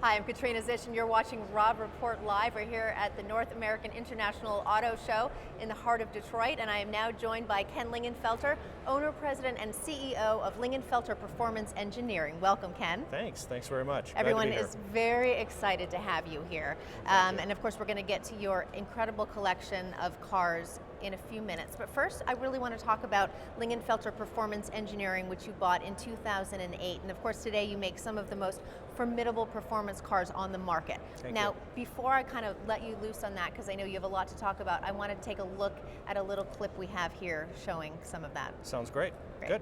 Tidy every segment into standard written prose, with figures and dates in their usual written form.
Hi, I'm Katrina Zish, and you're watching Robb Report Live. We're here at the North American International Auto Show in the heart of Detroit, and I am now joined by Ken Lingenfelter, owner, president, and CEO of Lingenfelter Performance Engineering. Welcome, Ken. Thanks very much. Everyone is very excited to have you here. And of course, we're going to get to your incredible collection of cars in a few minutes. But first, I really want to talk about Lingenfelter Performance Engineering, which you bought in 2008. And of course, today you make some of the most formidable performance cars on the market. Now, before I kind of let you loose on that, because I know you have a lot to talk about, I want to take a look at a little clip we have here showing some of that. Sounds great. Good.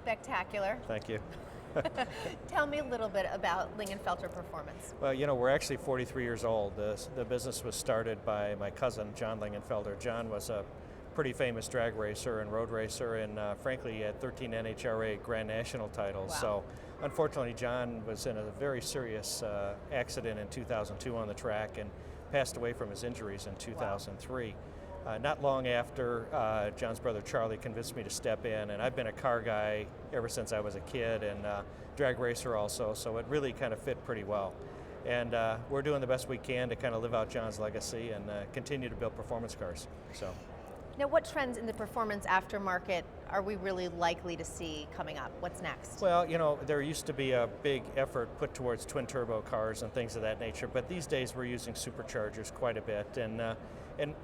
Spectacular. Thank you. Tell me a little bit about Lingenfelter Performance. Well, you know, we're actually 43 years old. The business was started by my cousin, John Lingenfelter. John was a pretty famous drag racer and road racer, and frankly, had 13 NHRA Grand National titles. Wow. So, unfortunately, John was in a very serious accident in 2002 on the track and passed away from his injuries in 2003. Wow. Not long after, John's brother Charlie convinced me to step in, and I've been a car guy ever since I was a kid, and drag racer also, so it really kind of fit pretty well. And we're doing the best we can to kind of live out John's legacy and continue to build performance cars. So. Now, what trends in the performance aftermarket are we really likely to see coming up? What's next? Well, you know, there used to be a big effort put towards twin turbo cars and things of that nature, but these days we're using superchargers quite a bit, and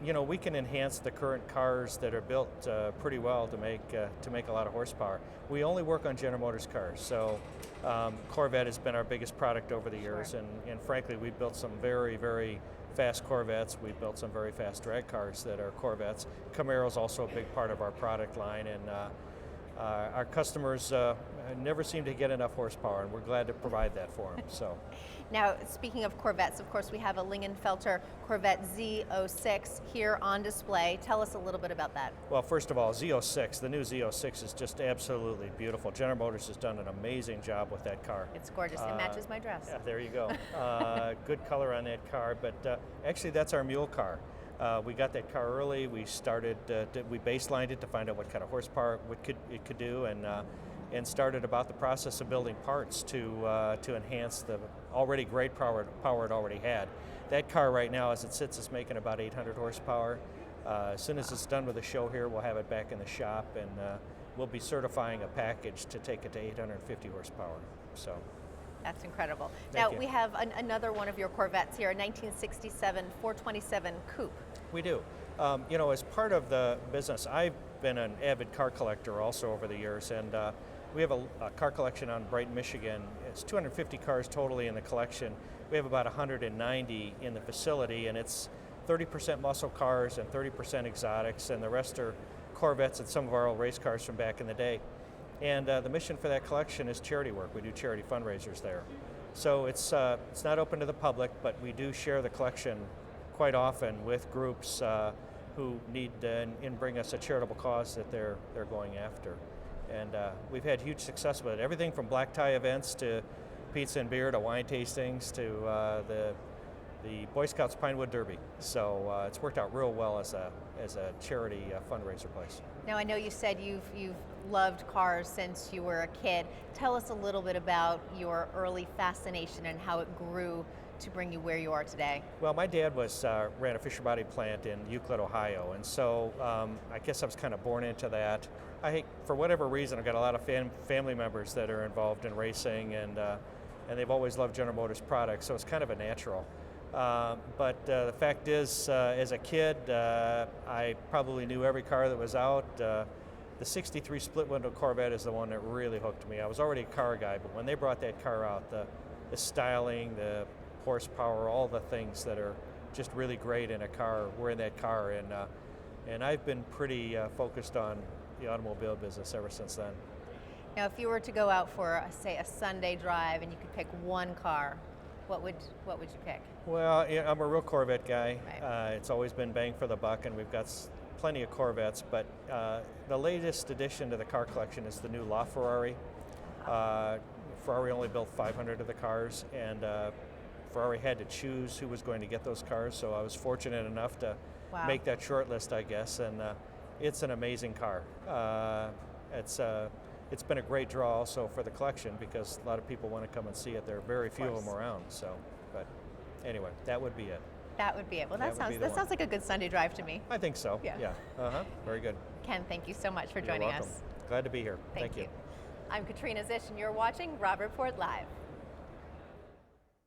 you know, we can enhance the current cars that are built pretty well to make a lot of horsepower. We only work on General Motors cars, so Corvette has been our biggest product over the years, Sure. and frankly, we've built some very, very fast Corvettes. We've built some very fast drag cars that are Corvettes. Camaro's also a big part of our product line, and our customers never seem to get enough horsepower, and we're glad to provide that for them. So. Now, speaking of Corvettes, of course, we have a Lingenfelter Corvette Z06 here on display. Tell us a little bit about that. Well, first of all, Z06, the new Z06 is just absolutely beautiful. General Motors has done an amazing job with that car. It's gorgeous. It matches my dress. Yeah, there you go. Good color on that car, but actually that's our mule car. We got that car early. We started, we baselined it to find out what kind of horsepower it could do, and started about the process of building parts to enhance the already great power it already had. That car right now, as it sits, is making about 800 horsepower. As soon as it's done with the show here, we'll have it back in the shop, and we'll be certifying a package to take it to 850 horsepower. So. That's incredible. Thank now, you. we have another one of your Corvettes here, a 1967 427 Coupe. We do. You know, as part of the business, I've been an avid car collector also over the years, and we have a car collection on Brighton, Michigan. It's 250 cars totally in the collection. We have about 190 in the facility, and it's 30% muscle cars and 30% exotics, and the rest are Corvettes and some of our old race cars from back in the day. And the mission for that collection is charity work. We do charity fundraisers there. So it's not open to the public, but we do share the collection quite often with groups who need and bring us a charitable cause that they're going after. And we've had huge success with it. Everything from black tie events to pizza and beer to wine tastings to the Boy Scouts Pinewood Derby. So it's worked out real well as a charity fundraiser place. Now, I know you said you've loved cars since you were a kid. Tell us a little bit about your early fascination and how it grew to bring you where you are today. Well, my dad ran a Fisher Body plant in Euclid, Ohio, and so I guess I was kind of born into that. For whatever reason, I've got a lot of family members that are involved in racing, and they've always loved General Motors products, so it's kind of a natural. But the fact is, as a kid, I probably knew every car that was out. The 63 split window Corvette is the one that really hooked me. I was already a car guy, but when they brought that car out, the styling, the horsepower, all the things that are just really great in a car were in that car, and I've been pretty focused on the automobile business ever since then. Now, if you were to go out for, say, a Sunday drive and you could pick one car, what would you pick? Well, yeah, I'm a real Corvette guy. Right. It's always been bang for the buck, and we've got plenty of Corvettes, but the latest addition to the car collection is the new LaFerrari. Ferrari only built 500 of the cars, and Ferrari had to choose who was going to get those cars, so I was fortunate enough to Wow. make that short list, I guess, and it's an amazing car. It's been a great draw also for the collection because a lot of people want to come and see it. There are very few of them around, so, but anyway, that would be it. That would be it. Well, That would be the that one. sounds like a good Sunday drive to me. I think so, Yeah. yeah. Very good. Ken, thank you so much for You're joining welcome. us. Glad to be here. Thank you. I'm Katrina Zish, and you're watching Robb Report Live.